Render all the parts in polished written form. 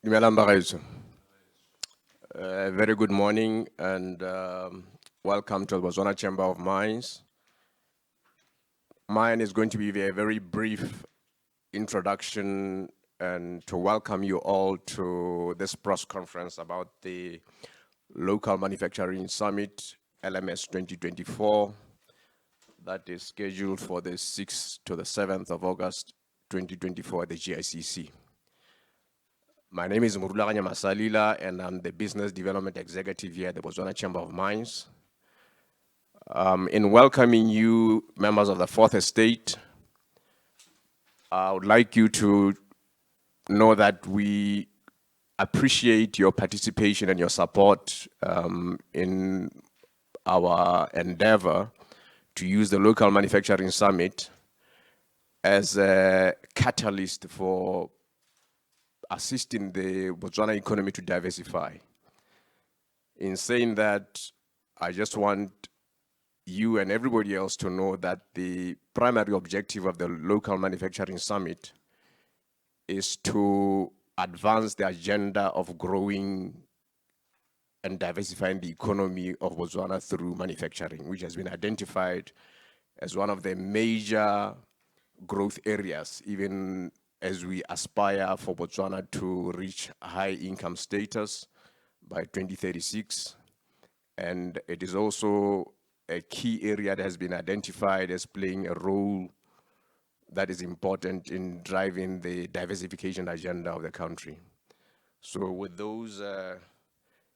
Dumelang bagaetsho. Very good morning and welcome to the Botswana Chamber of Mines. Mine is going to be a very brief introduction and to welcome you all to this press conference about the Local Manufacturing Summit, LMS 2024, that is scheduled for the 6th to the 7th of August 2024 at the GICC. My name is Morulaganyi Masalila, and I'm the Business Development Executive here at the Botswana Chamber of Mines. In welcoming you, members of the Fourth Estate, I would like you to know that we appreciate your participation and your support in our endeavor to use the Local Manufacturing Summit as a catalyst for assisting the Botswana economy to diversify. In saying that, I just want you and everybody else to know that the primary objective of the Local Manufacturing Summit is to advance the agenda of growing and diversifying the economy of Botswana through manufacturing, which has been identified as one of the major growth areas, even as we aspire for Botswana to reach high income status by 2036. And it is also a key area that has been identified as playing a role that is important in driving the diversification agenda of the country. So with those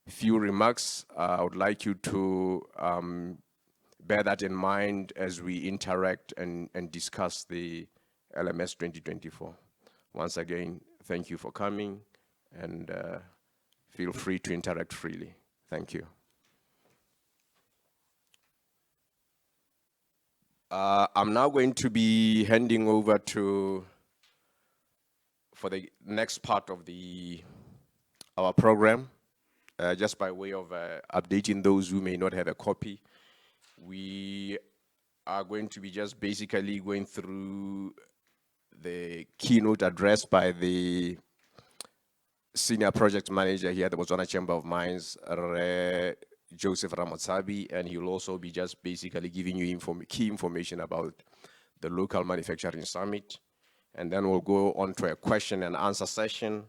few remarks, I would like you to bear that in mind as we interact and discuss the LMS 2024. Once again, thank you for coming, and feel free to interact freely. Thank you. I'm now going to be handing over for the next part of our program, just by way of updating those who may not have a copy. We are going to be just basically going through the keynote address by the Senior Project Manager here at the Botswana Chamber of Mines, Joseph Ramotshabi, and he'll also be just basically giving you key information about the Local Manufacturing Summit. And then we'll go on to a question and answer session,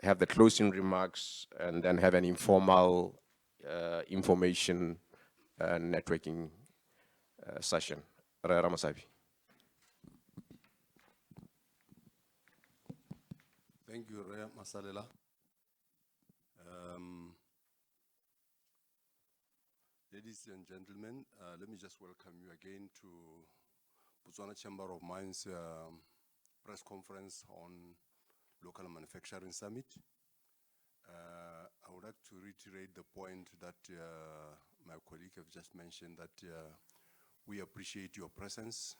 have the closing remarks, and then have an informal information networking session. Ramotshabi. Thank you, Masalila. Ladies and gentlemen, let me just welcome you again to Botswana Chamber of Mines press conference on Local Manufacturing Summit. I would like to reiterate the point that my colleague have just mentioned, that we appreciate your presence.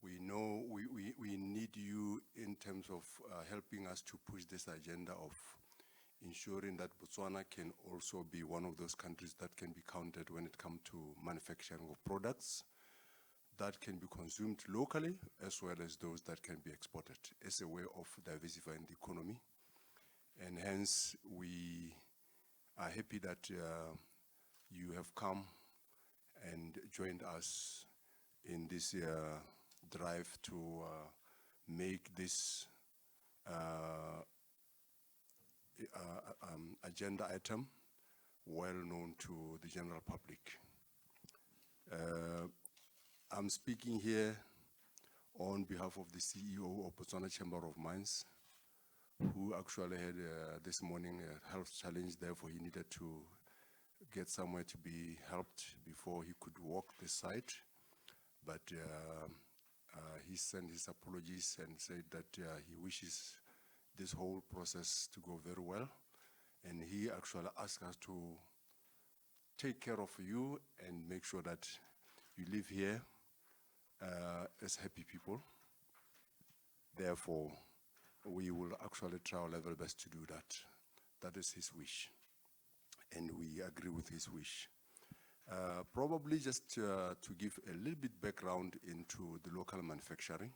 We know we need you in terms of helping us to push this agenda of ensuring that Botswana can also be one of those countries that can be counted when it comes to manufacturing of products that can be consumed locally, as well as those that can be exported, as a way of diversifying the economy. And hence, we are happy that you have come and joined us in this drive to make this agenda item well known to the general public. I'm speaking here on behalf of the CEO of Botswana Chamber of Mines, who actually had this morning a health challenge, therefore he needed to get somewhere to be helped before he could walk the site. But he sent his apologies and said that he wishes this whole process to go very well. And he actually asked us to take care of you and make sure that you live here as happy people. Therefore, we will actually try our level best to do that. That is his wish, and we agree with his wish. Probably just to give a little bit background into the local manufacturing.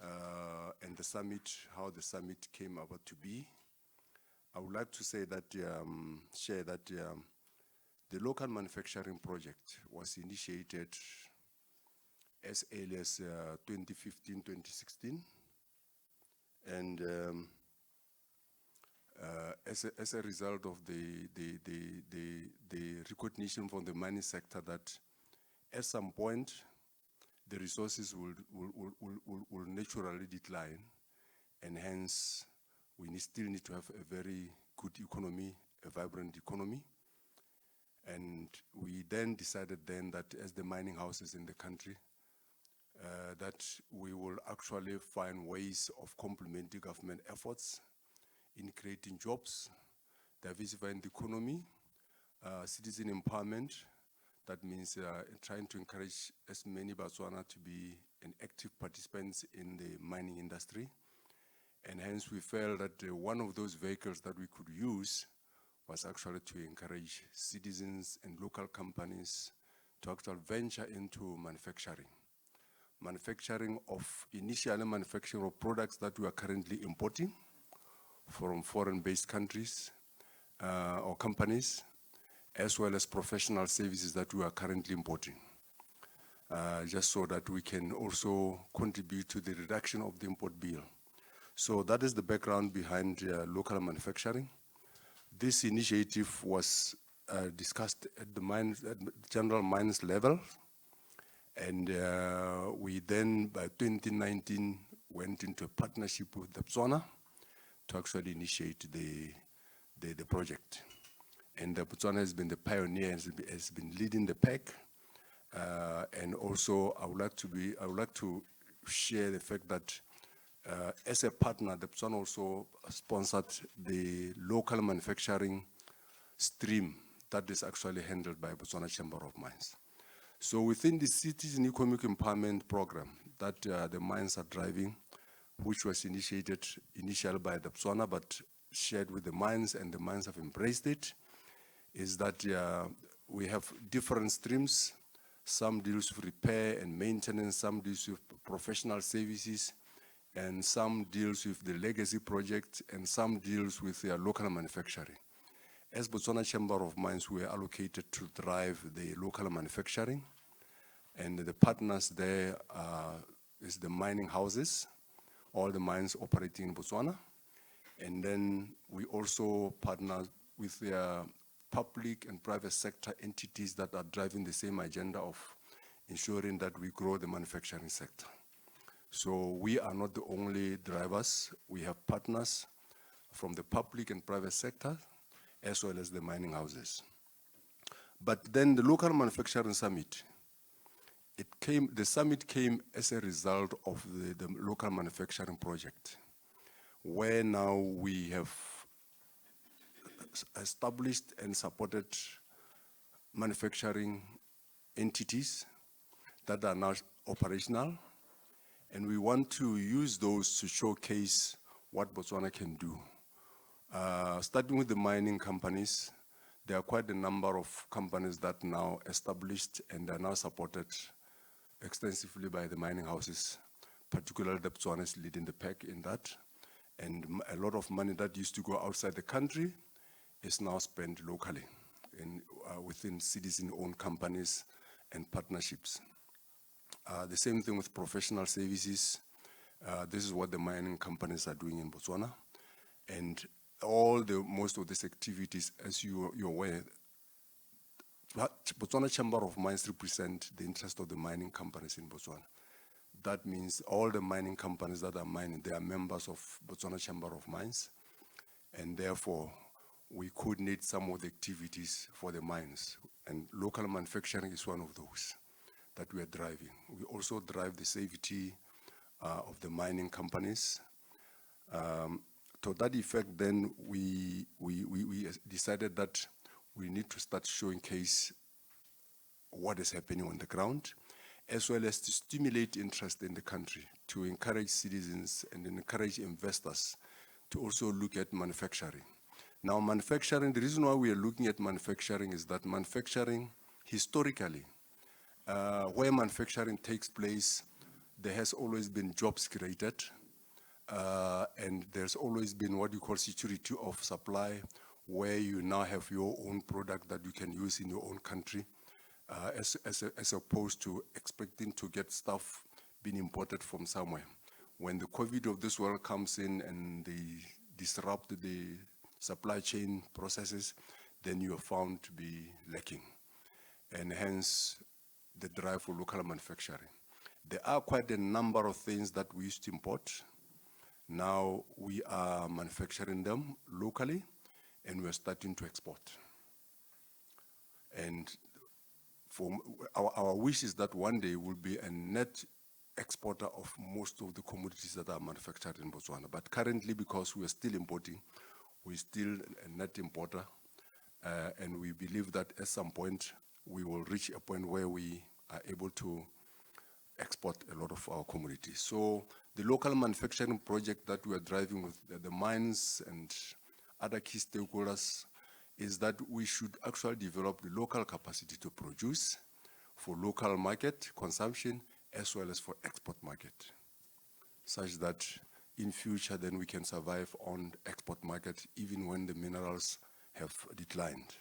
and the summit, how the summit came about to be. I would like to say that, share that the local manufacturing project was initiated as early as 2015, 2016. And as a result of the recognition from the mining sector that at some point the resources will naturally decline, and hence we still need to have a very good economy, a vibrant economy. And we then decided then that as the mining houses in the country, that we will actually find ways of complementing government efforts in creating jobs, diversifying the economy, citizen empowerment. That means trying to encourage as many Botswana to be an active participants in the mining industry. And hence we felt that one of those vehicles that we could use was actually to encourage citizens and local companies to actually venture into manufacturing. Initially manufacturing of products that we are currently importing from foreign-based countries or companies, as well as professional services that we are currently importing, just so that we can also contribute to the reduction of the import bill. So that is the background behind local manufacturing. This initiative was discussed at the general mines level, and we then, by 2019, went into a partnership with Botswana to actually initiate the project. And Botswana has been the pioneer, has been leading the pack. And also, I would like to share the fact that as a partner, Botswana also sponsored the local manufacturing stream that is actually handled by Botswana Chamber of Mines. So within the Citizen Economic Empowerment Program that the mines are driving, which was initiated initially by Botswana but shared with the mines, and the mines have embraced it, is that we have different streams. Some deals with repair and maintenance, some deals with professional services, and some deals with the legacy project, and some deals with local manufacturing. As Botswana Chamber of Mines, we are allocated to drive the local manufacturing, and the partners there is the mining houses, all the mines operating in Botswana. And then we also partner with the public and private sector entities that are driving the same agenda of ensuring that we grow the manufacturing sector. So we are not the only drivers. We have partners from the public and private sector, as well as the mining houses. But then the local manufacturing summit, the summit came as a result of the local manufacturing project, where now we have established and supported manufacturing entities that are now operational, and we want to use those to showcase what Botswana can do. Starting with the mining companies, there are quite a number of companies that are now established and are now supported extensively by the mining houses, particularly Botswana is leading the pack in that. And a lot of money that used to go outside the country is now spent locally within citizen-owned companies and partnerships. The same thing with professional services. This is what the mining companies are doing in Botswana. And most of these activities, as you're aware, Botswana Chamber of Mines represent the interest of the mining companies in Botswana. That means all the mining companies that are mining, they are members of Botswana Chamber of Mines, and therefore we could need some of the activities for the mines, and local manufacturing is one of those that we are driving. We also drive the safety of the mining companies. To that effect, then we decided that we need to start showcase what is happening on the ground, as well as to stimulate interest in the country, to encourage citizens and encourage investors to also look at manufacturing. Now, manufacturing, the reason why we are looking at manufacturing is that manufacturing, historically, where manufacturing takes place there has always been jobs created, and there's always been what you call security of supply, where you now have your own product that you can use in your own country, as opposed to expecting to get stuff being imported from somewhere. When the COVID of this world comes in and they disrupt the supply chain processes, then you are found to be lacking, and hence the drive for local manufacturing. There are quite a number of things that we used to import. Now we are manufacturing them locally, and we're starting to export. And for our wish is that one day we'll be a net exporter of most of the commodities that are manufactured in Botswana. But currently, because we are still importing, we're still a net importer, and we believe that at some point we will reach a point where we are able to export a lot of our commodities. So the local manufacturing project that we are driving with the mines and other key stakeholders is that we should actually develop the local capacity to produce for local market consumption as well as for export market, such that in future then we can survive on the export market even when the minerals have declined.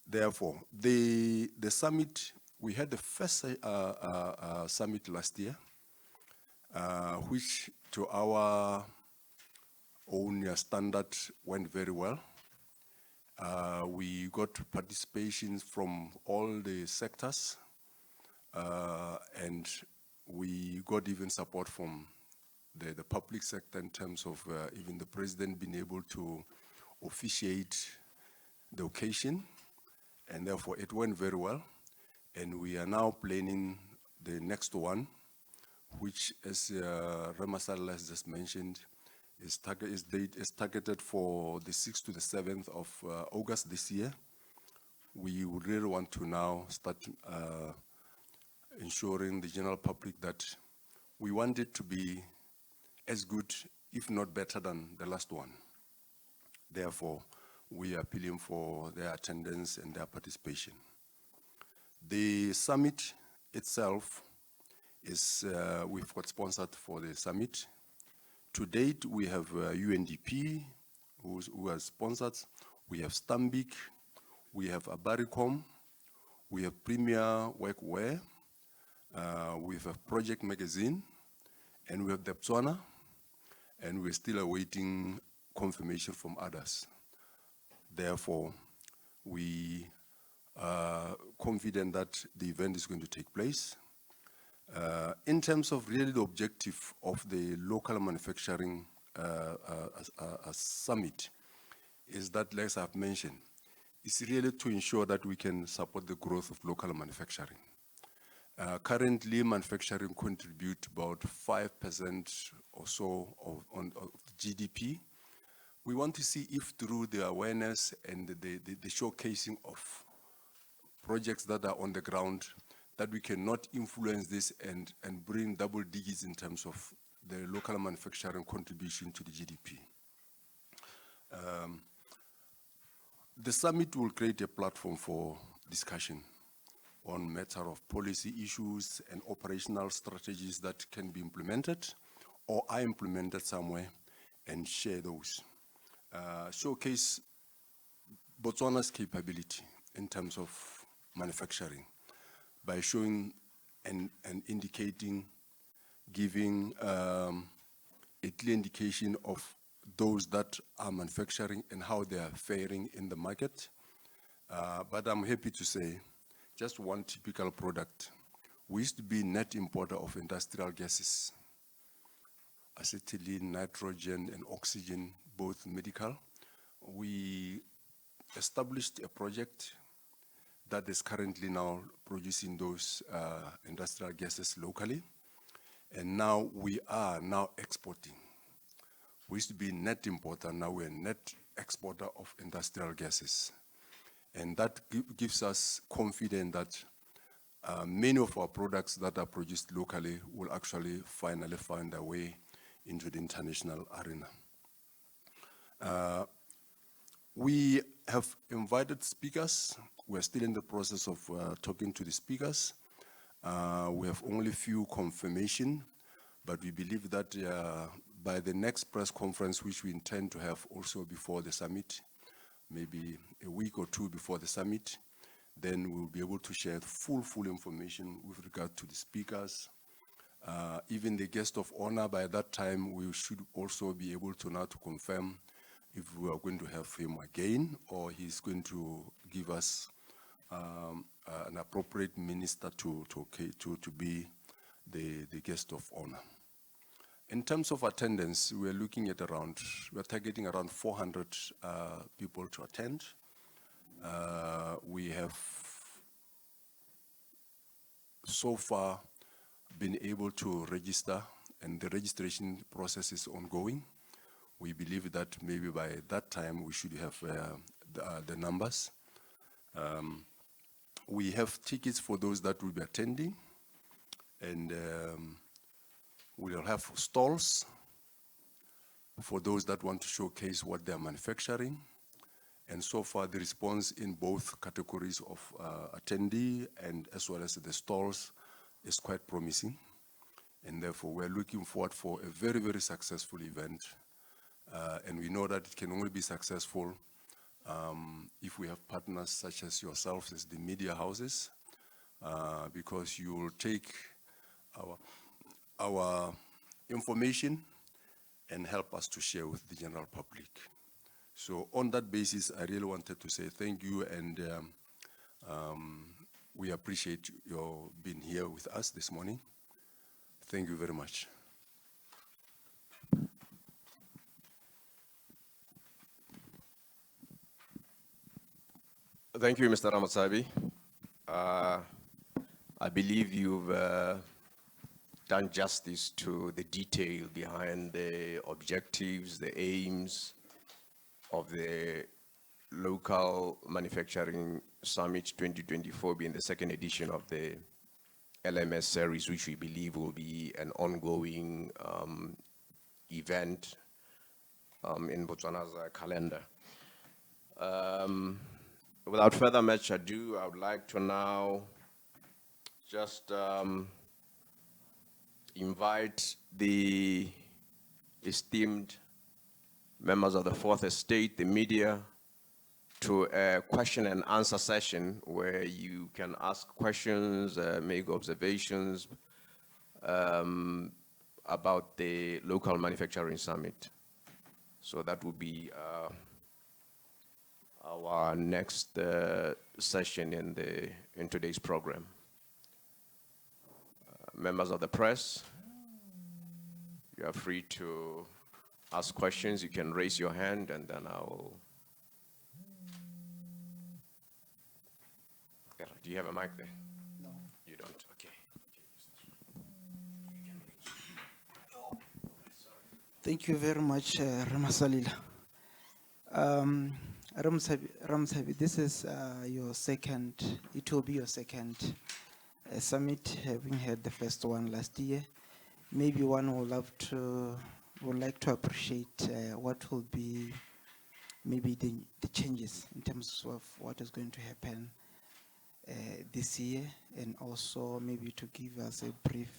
Therefore, the summit, we had the first summit last year, which to our own standard went very well. We got participation from all the sectors, and we got even support from the public sector in terms of even the president being able to officiate the occasion, and therefore it went very well. And we are now planning the next one, which, as Masalila has just mentioned, is targeted for the 6th to the 7th of August this year. We would really want to now start ensuring the general public that we want it to be as good, if not better, than the last one. Therefore, we are appealing for their attendance and their participation. The summit itself is, we've got sponsored for the summit. To date, we have UNDP, who has sponsored. We have Stambik, we have Abaricom, we have Premier Workwear, we have Project Magazine, and we have the Botswana, and we're still awaiting confirmation from others. Therefore, we are confident that the event is going to take place. In terms of really the objective of the local manufacturing summit is that, as I've mentioned, it's really to ensure that we can support the growth of local manufacturing. Currently, manufacturing contributes about 5% or so of GDP. We want to see if through the awareness and the showcasing of projects that are on the ground, that we cannot influence this and bring double digits in terms of the local manufacturing contribution to the GDP. The summit will create a platform for discussion on matter of policy issues and operational strategies that can be implemented or are implemented somewhere, and share those. Showcase Botswana's capability in terms of manufacturing by showing and indicating, giving a clear indication of those that are manufacturing and how they are faring in the market. But I'm happy to say, just one typical product. We used to be net importer of industrial gases, acetylene, nitrogen, and oxygen, both medical. We established a project that is currently now producing those industrial gases locally. And now we are now exporting. We used to be net importer, now we're net exporter of industrial gases. And that gives us confidence that many of our products that are produced locally will actually finally find their way into the international arena. We have invited speakers. We're still in the process of talking to the speakers. We have only few confirmation, but we believe that by the next press conference, which we intend to have also before the summit, maybe a week or two before the summit, then we'll be able to share full information with regard to the speakers. Even the guest of honor, by that time, we should also be able to now to confirm if we are going to have him again or he's going to give us an appropriate minister to be the guest of honor. In terms of attendance, we're targeting around 400 people to attend. We have so far been able to register, and the registration process is ongoing. We believe that maybe by that time we should have the numbers. We have tickets for those that will be attending, and we'll have stalls for those that want to showcase what they're manufacturing. And so far the response in both categories of attendee and as well as the stalls is quite promising. And therefore we're looking forward for a very, very successful event. And we know that it can only be successful if we have partners such as yourselves as the media houses, because you will take our information and help us to share with the general public. So on that basis, I really wanted to say thank you, and we appreciate your being here with us this morning. Thank you very much. Thank you, Mr. Ramotshabi. I believe you've done justice to the detail behind the objectives, the aims of the Local Manufacturing Summit 2024, being the second edition of the LMS series, which we believe will be an ongoing event in Botswana's calendar. Without further much ado, I would like to now just invite the esteemed members of the Fourth Estate, the media, to a question and answer session where you can ask questions, make observations about the Local Manufacturing Summit. So that will be our next session in today's program. Members of the press, you are free to ask questions. You can raise your hand and then I'll... Do you have a mic there? No. You don't? Okay. Thank you very much, Masalila. Ramotshabi, this is your second, it will be your second summit, having had the first one last year. Maybe one would like to appreciate what will be maybe the changes in terms of what is going to happen this year, and also maybe to give us a brief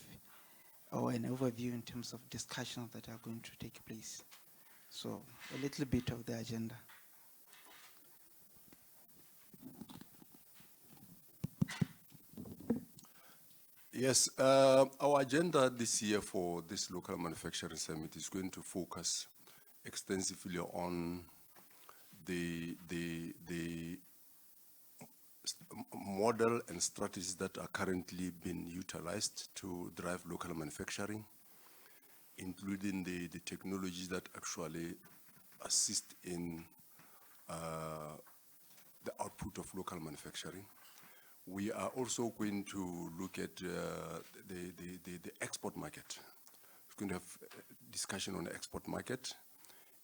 or an overview in terms of discussions that are going to take place. So a little bit of the agenda. Yes, our agenda this year for this Local Manufacturing Summit is going to focus extensively on the model and strategies that are currently being utilized to drive local manufacturing, including the technologies that actually assist in the output of local manufacturing. We are also going to look at the export market. We're going to have a discussion on the export market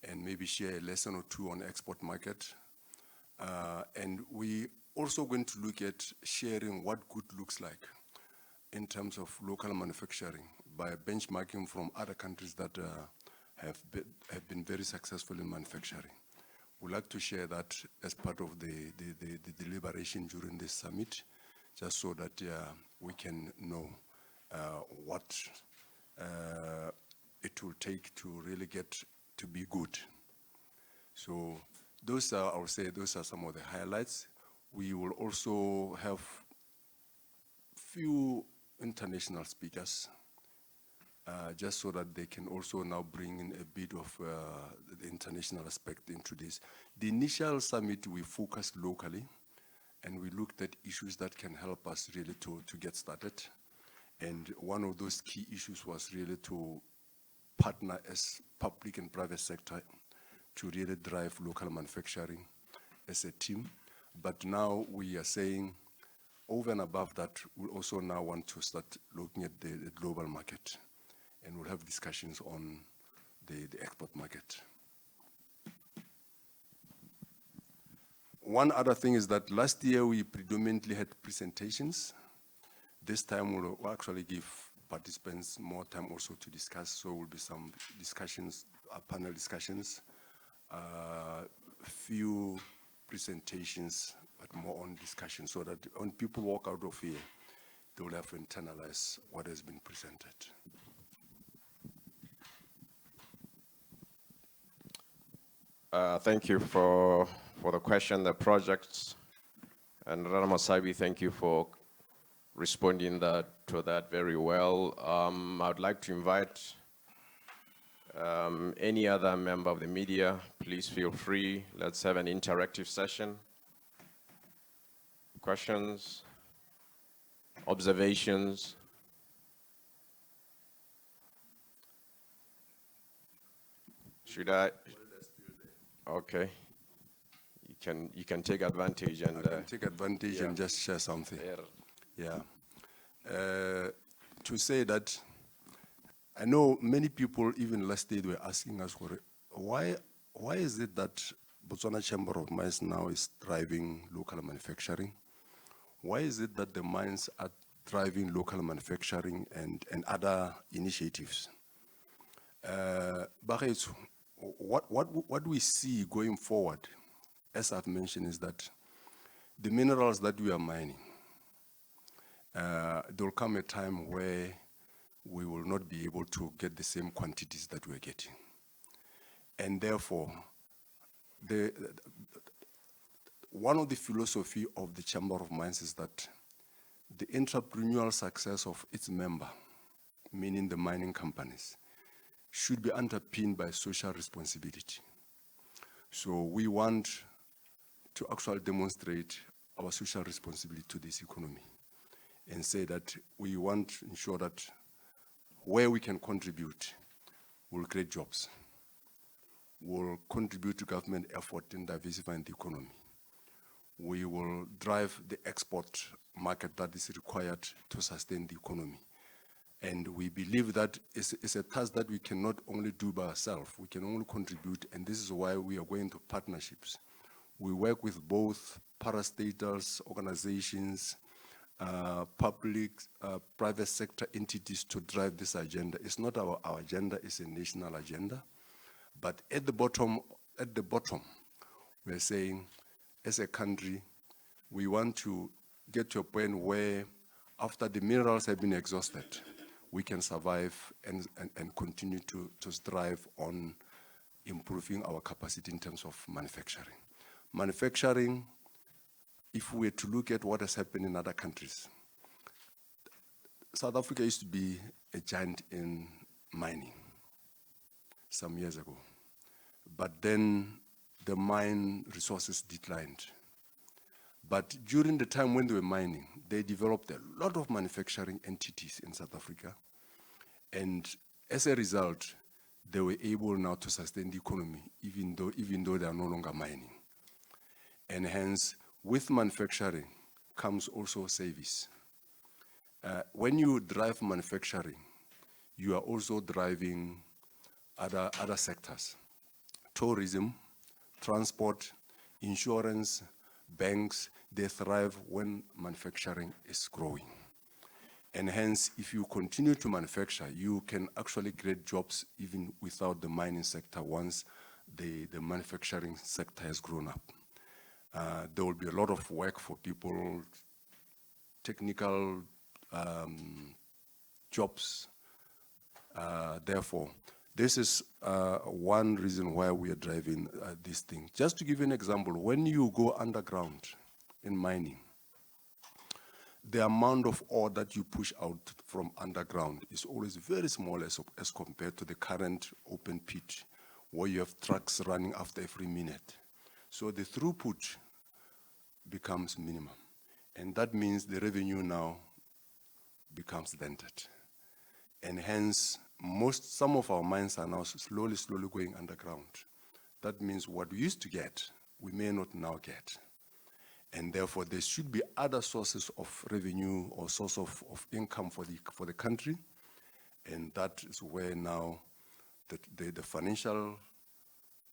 and maybe share a lesson or two on the export market. And we also going to look at sharing what good looks like in terms of local manufacturing by benchmarking from other countries that have been very successful in manufacturing. We'd like to share that as part of the deliberation during this summit, just so that we can know what it will take to really get to be good. So those are, I would say, those are some of the highlights. We will also have few international speakers, just so that they can also now bring in a bit of the international aspect into this. The initial summit, we focused locally, and we looked at issues that can help us really to get started. And one of those key issues was really to partner as public and private sector to really drive local manufacturing as a team. But now we are saying, over and above that, we also now want to start looking at the global market, and we'll have discussions on the export market. One other thing is that last year we predominantly had presentations. This time we'll actually give participants more time also to discuss, so will be some discussions, panel discussions, few presentations, but more on discussion, so that when people walk out of here, they will have to internalize what has been presented. Thank you for the question, the projects. And Ramotshabi, thank you for responding to that very well. I would like to invite any other member of the media. Please feel free. Let's have an interactive session. Questions, observations. Should I? Okay. You can take advantage and. I can take advantage and just share something. Yeah. To say that, I know many people, even last day, were asking us, why is it that Botswana Chamber of Mines now is driving local manufacturing? Why is it that the mines are driving local manufacturing and other initiatives? What we see going forward, as I've mentioned, is that the minerals that we are mining, there will come a time where we will not be able to get the same quantities that we're getting. And therefore, one of the philosophy of the Chamber of Mines is that the entrepreneurial success of its member, meaning the mining companies, should be underpinned by social responsibility. So we want to actually demonstrate our social responsibility to this economy and say that we want to ensure that where we can contribute, we'll create jobs, we'll contribute to government effort in diversifying the economy. We will drive the export market that is required to sustain the economy. And we believe that it's a task that we cannot only do by ourselves, we can only contribute, and this is why we are going to partnerships. We work with both parastatals, organizations, public, private sector entities to drive this agenda. It's not our agenda, it's a national agenda. But at the bottom, we're saying, as a country, we want to get to a point where, after the minerals have been exhausted, we can survive and continue to strive on improving our capacity in terms of manufacturing. Manufacturing, if we were to look at what has happened in other countries, South Africa used to be a giant in mining some years ago. But then the mine resources declined. But during the time when they were mining, they developed a lot of manufacturing entities in South Africa. And as a result, they were able now to sustain the economy, even though they are no longer mining. And hence, with manufacturing comes also service. When you drive manufacturing, you are also driving other sectors. Tourism, transport, insurance, banks, they thrive when manufacturing is growing. And hence, if you continue to manufacture, you can actually create jobs even without the mining sector once the manufacturing sector has grown up. There will be a lot of work for people technical jobs. Therefore, this is one reason why we are driving this thing. Just to give you an example, when you go underground in mining, the amount of ore that you push out from underground is always very small as compared to the current open pit, where you have trucks running after every minute. So the throughput becomes minimum. And that means the revenue now becomes dented. And hence, some of our mines are now slowly going underground. That means what we used to get, we may not now get. And therefore, there should be other sources of revenue or source of income for the country. And that is where now the financial,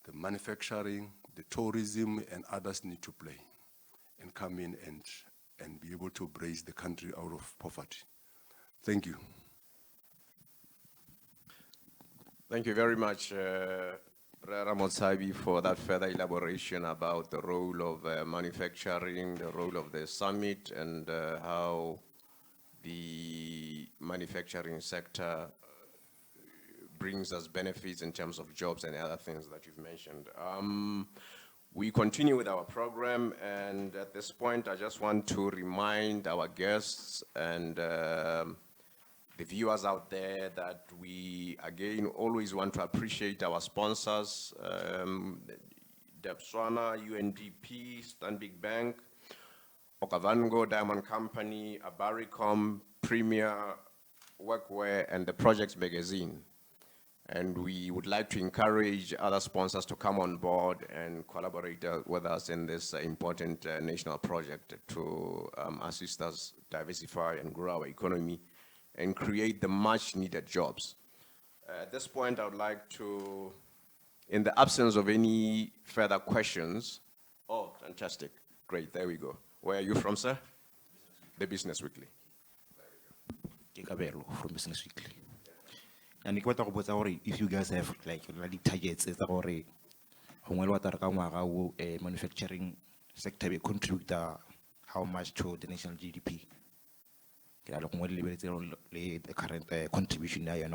the manufacturing, the tourism, and others need to play and come in and be able to raise the country out of poverty. Thank you. Thank you very much, Ramotshabi, for that further elaboration about the role of manufacturing, the role of the summit, and how the manufacturing sector brings us benefits in terms of jobs and other things that you've mentioned. We continue with our program, and at this point, I just want to remind our guests and the viewers out there that we, again, always want to appreciate our sponsors, Botswana, UNDP, Stanbic Bank, Okavango Diamond Company, Abaricom, Premier, Workwear, and the Projects Magazine. And we would like to encourage other sponsors to come on board and collaborate with us in this important national project to assist us diversify and grow our economy and create the much needed jobs. At this point, I would like to, in the absence of any further questions, oh, fantastic, great, there we go. Where are you from, sir? The Business Weekly. Gaborone from Business Weekly. And if you guys have like targets, it's manufacturing sector will contribute how much to the national GDP. The current contribution now, I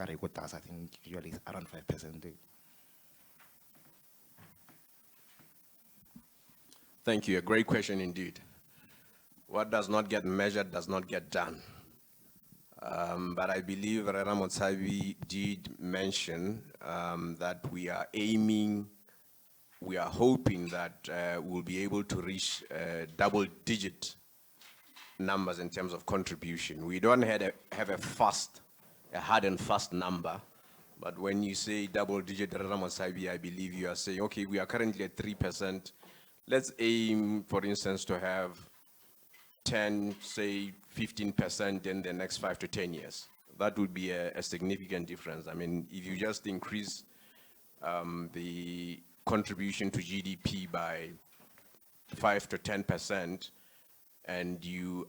think usually is around 5%. Thank you, a great question indeed. What does not get measured does not get done. But I believe Ramotshabi did mention that we are aiming, we are hoping that we'll be able to reach double-digit numbers in terms of contribution. We don't have a hard and fast number, but when you say double-digit Ramotshabi, I believe you are saying, okay, we are currently at 3%. Let's aim, for instance, to have 10, say 15% in the next 5 to 10 years. That would be a significant difference. I mean, if you just increase the contribution to GDP by 5 to 10%, and you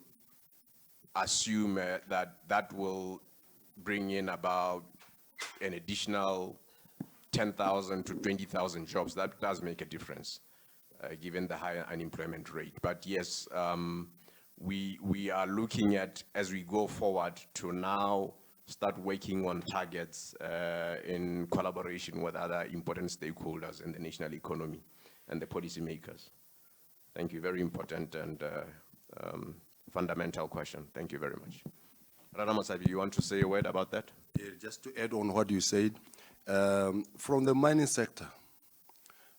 assume that will bring in about an additional 10,000 to 20,000 jobs, that does make a difference, given the higher unemployment rate. But yes, we are looking at, as we go forward, to now start working on targets in collaboration with other important stakeholders in the national economy and the policymakers. Thank you, very important and fundamental question. Thank you very much. Ramotshabi, you want to say a word about that? Yeah, just to add on what you said, from the mining sector,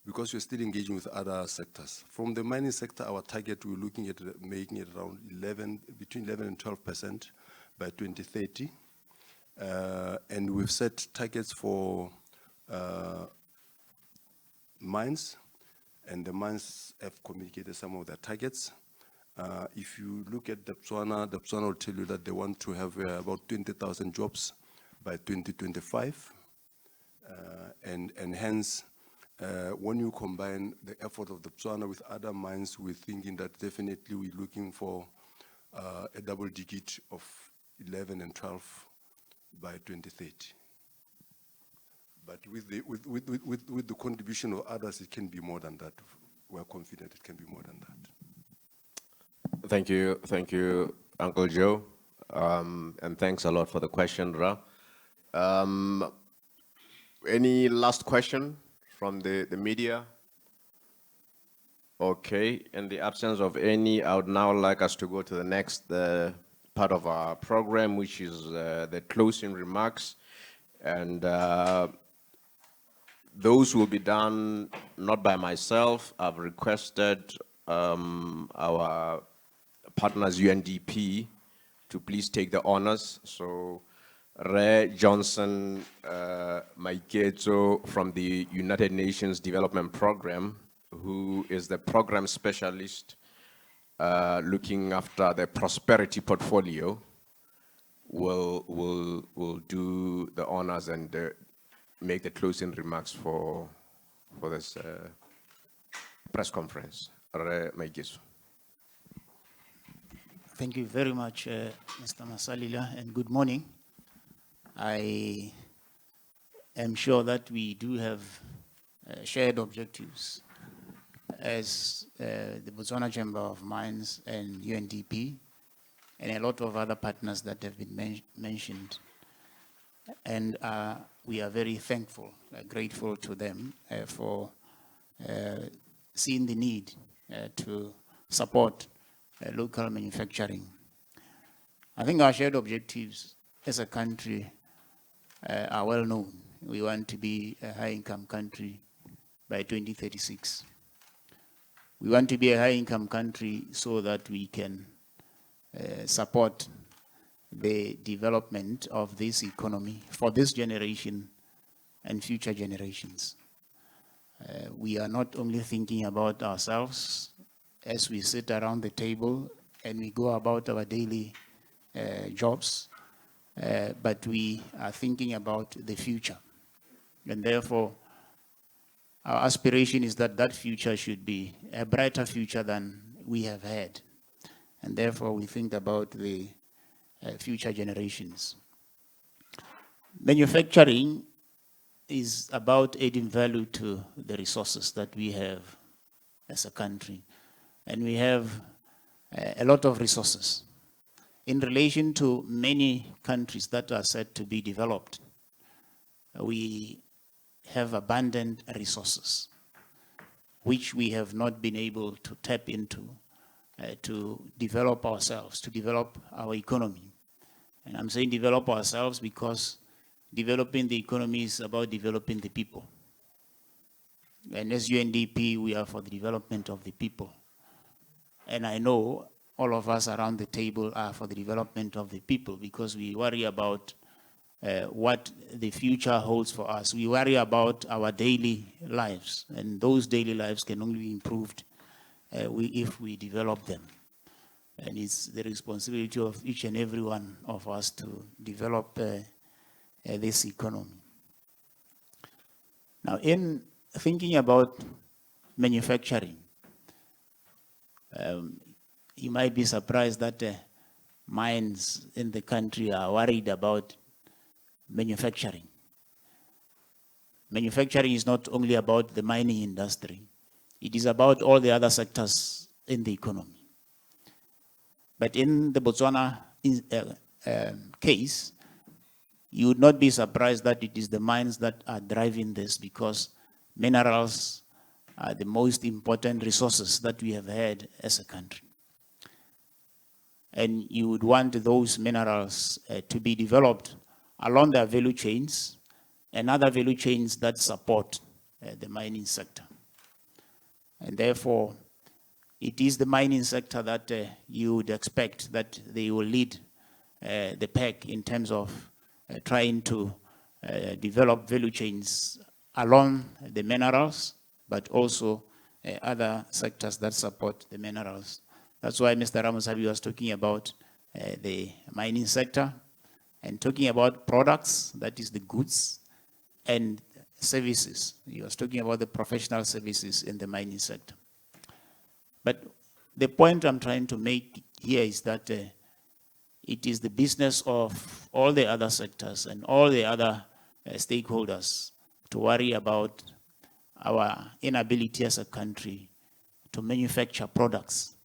because we're still engaging with other sectors. From the mining sector, our target, we're looking at making it around between 11 and 12% by 2030. And we've set targets for mines, and the mines have communicated some of their targets. If you look at Botswana will tell you that they want to have about 20,000 jobs by 2025. And hence, when you combine the effort of Botswana with other mines, we're thinking that definitely we're looking for a double digit of 11 and 12 by 2030. But with the contribution of others, it can be more than that. We're confident it can be more than that. Thank you, Uncle Joe, and thanks a lot for the question, Ra. Any last question from the media? Okay, in the absence of any, I would now like us to go to the next part of our program, which is the closing remarks. And those will be done not by myself. I've requested our partners, UNDP, to please take the honors. So Ray Johnson Maiketo from the United Nations Development Program, who is the program specialist looking after the prosperity portfolio, will do the honors and make the closing remarks for this press conference. Ray Maiketo. Thank you very much, Mr. Masalila, and good morning. I am sure that we do have shared objectives as the Botswana Chamber of Mines and UNDP and a lot of other partners that have been mentioned. And we are very thankful, grateful to them for seeing the need to support local manufacturing. I think our shared objectives as a country are well known. We want to be a high-income country by 2036. We want to be a high-income country so that we can support the development of this economy for this generation and future generations. We are not only thinking about ourselves as we sit around the table and we go about our daily jobs, but we are thinking about the future. And therefore, our aspiration is that that future should be a brighter future than we have had. And therefore, we think about the future generations. Manufacturing is about adding value to the resources that we have as a country. And we have a lot of resources. In relation to many countries that are said to be developed, we have abundant resources, which we have not been able to tap into to develop ourselves, to develop our economy. And I'm saying develop ourselves because developing the economy is about developing the people. And as UNDP, we are for the development of the people. And I know all of us around the table are for the development of the people because we worry about what the future holds for us. We worry about our daily lives, and those daily lives can only be improved if we develop them. And it's the responsibility of each and every one of us to develop this economy. Now, in thinking about manufacturing, you might be surprised that mines in the country are worried about manufacturing. Manufacturing is not only about the mining industry, it is about all the other sectors in the economy. But in the Botswana case, you would not be surprised that it is the mines that are driving this because minerals are the most important resources that we have had as a country. And you would want those minerals to be developed along their value chains and other value chains that support the mining sector. And therefore, it is the mining sector that you would expect that they will lead the pack in terms of trying to develop value chains along the minerals, but also other sectors that support the minerals. That's why Mr. Ramotshabi was talking about the mining sector and talking about products, that is the goods, and services. He was talking about the professional services in the mining sector. But the point I'm trying to make here is that it is the business of all the other sectors and all the other stakeholders to worry about our inability as a country to manufacture products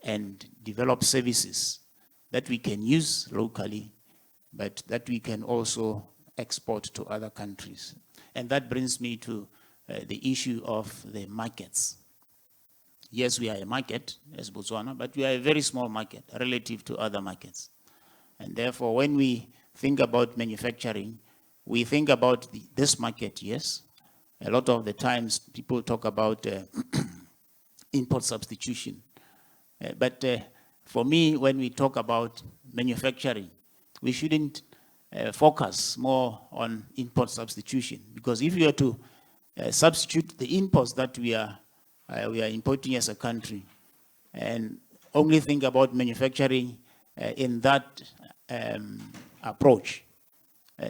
and develop services that we can use locally, but that we can also export to other countries. And that brings me to the issue of the markets. Yes, we are a market as Botswana, but we are a very small market relative to other markets. And therefore, when we think about manufacturing, we think about this market, yes. A lot of the times people talk about import substitution. But for me, when we talk about manufacturing, we shouldn't focus more on import substitution, because if you are to substitute the imports that we are importing as a country and only think about manufacturing in that approach,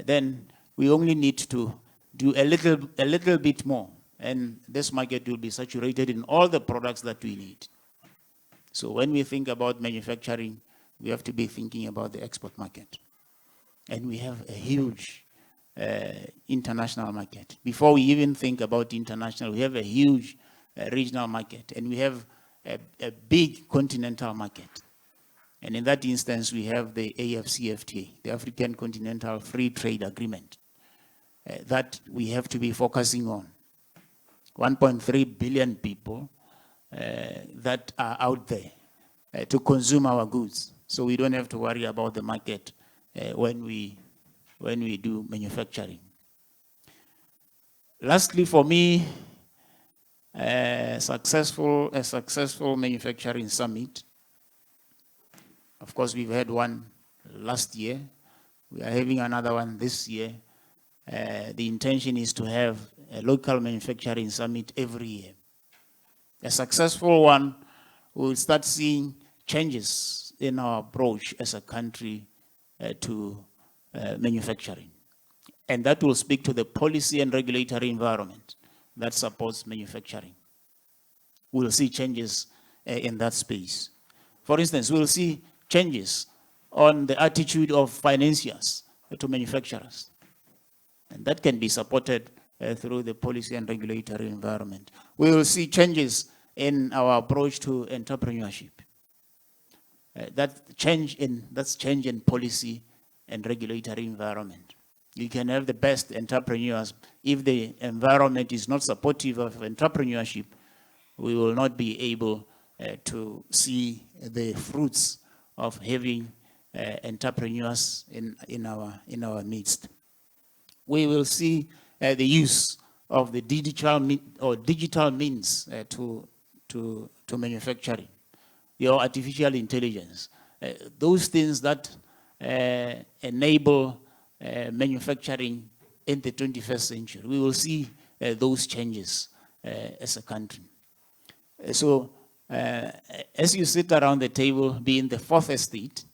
then we only need to do a little bit more, and this market will be saturated in all the products that we need. So when we think about manufacturing, we have to be thinking about the export market. And we have a huge international market. Before we even think about international, we have a huge regional market, and we have a big continental market. And in that instance, we have the AFCFTA, the African Continental Free Trade Agreement, that we have to be focusing on. 1.3 billion people that are out there to consume our goods. So we don't have to worry about the market when we do manufacturing. Lastly, for me, a successful manufacturing summit. Of course, we've had one last year. We are having another one this year. The intention is to have a local manufacturing summit every year. A successful one, we'll start seeing changes in our approach as a country to manufacturing. And that will speak to the policy and regulatory environment that supports manufacturing. We'll see changes in that space. For instance, we'll see changes on the attitude of financiers to manufacturers. And that can be supported through the policy and regulatory environment. We will see changes in our approach to entrepreneurship. That's change in policy and regulatory environment. You can have the best entrepreneurs. If the environment is not supportive of entrepreneurship, we will not be able to see the fruits of having entrepreneurs in our midst. We will see the use of the digital means to manufacturing, your artificial intelligence, those things that enable manufacturing in the 21st century. We will see those changes as a country. So as you sit around the table, being the fourth estate,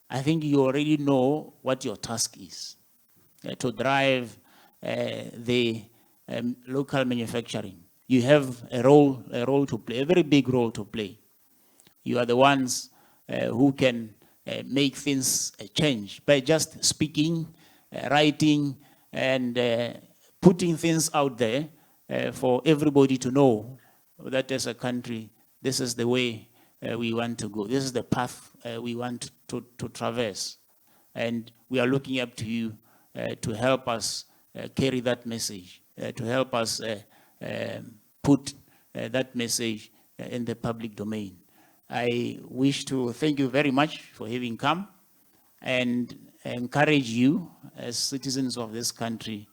I think you already know what your task is, to drive the local manufacturing. You have a role to play, a very big role to play. You are the ones who can make things change by just speaking, writing, and putting things out there for everybody to know that as a country, this is the way we want to go. This is the path we want to traverse. And we are looking up to you to help us carry that message, to help us put that message in the public domain. I wish to thank you very much for having come and encourage you as citizens of this country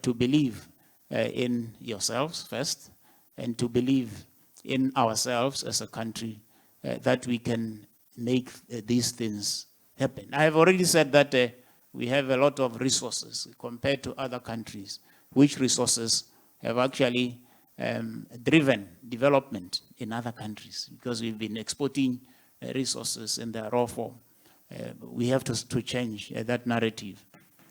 to believe in yourselves first, and to believe in ourselves as a country that we can make these things happen. I have already said that we have a lot of resources compared to other countries, which resources have actually driven development in other countries, because we've been exporting resources in their raw form. We have to change that narrative,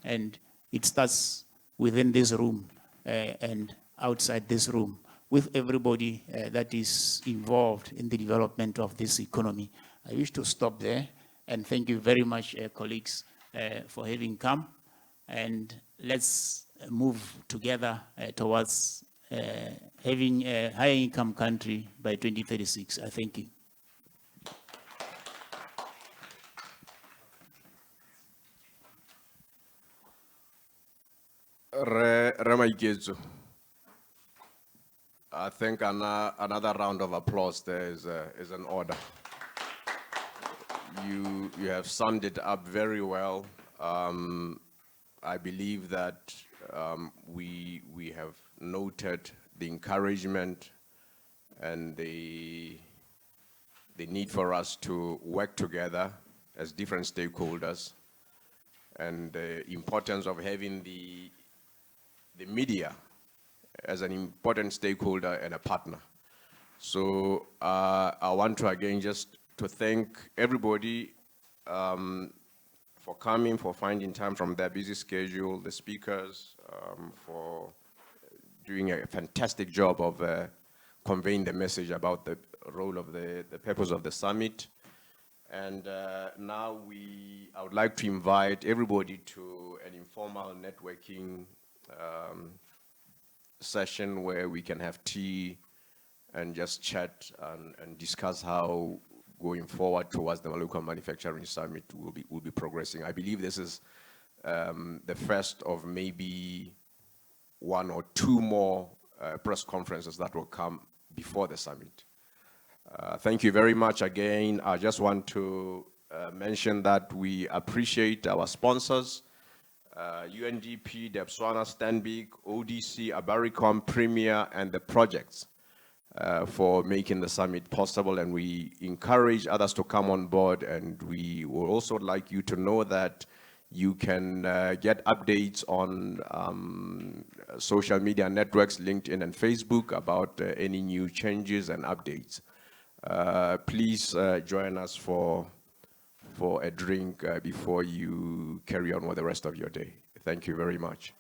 and it starts within this room and outside this room with everybody that is involved in the development of this economy. I wish to stop there and thank you very much, colleagues, for having come, and let's move together towards having a high income country by 2036. I thank you. Ramaikezu. I think another round of applause there is an order. You have summed it up very well. I believe that we have noted the encouragement and the need for us to work together as different stakeholders, and the importance of having the media as an important stakeholder and a partner. So I want to again just to thank everybody for coming, for finding time from their busy schedule, the speakers for doing a fantastic job of conveying the message about the role of the purpose of the summit. And now I would like to invite everybody to an informal networking session where we can have tea and just chat and discuss how going forward towards the local manufacturing summit will be progressing. I believe this is the first of maybe one or two more press conferences that will come before the summit. Thank you very much again. I just want to mention that we appreciate our sponsors, UNDP, the Botswana, Stanbic, ODC, Abaricom, Premier, and the projects for making the summit possible. And we encourage others to come on board. And we would also like you to know that you can get updates on social media networks, LinkedIn and Facebook, about any new changes and updates. Please join us for a drink before you carry on with the rest of your day. Thank you very much.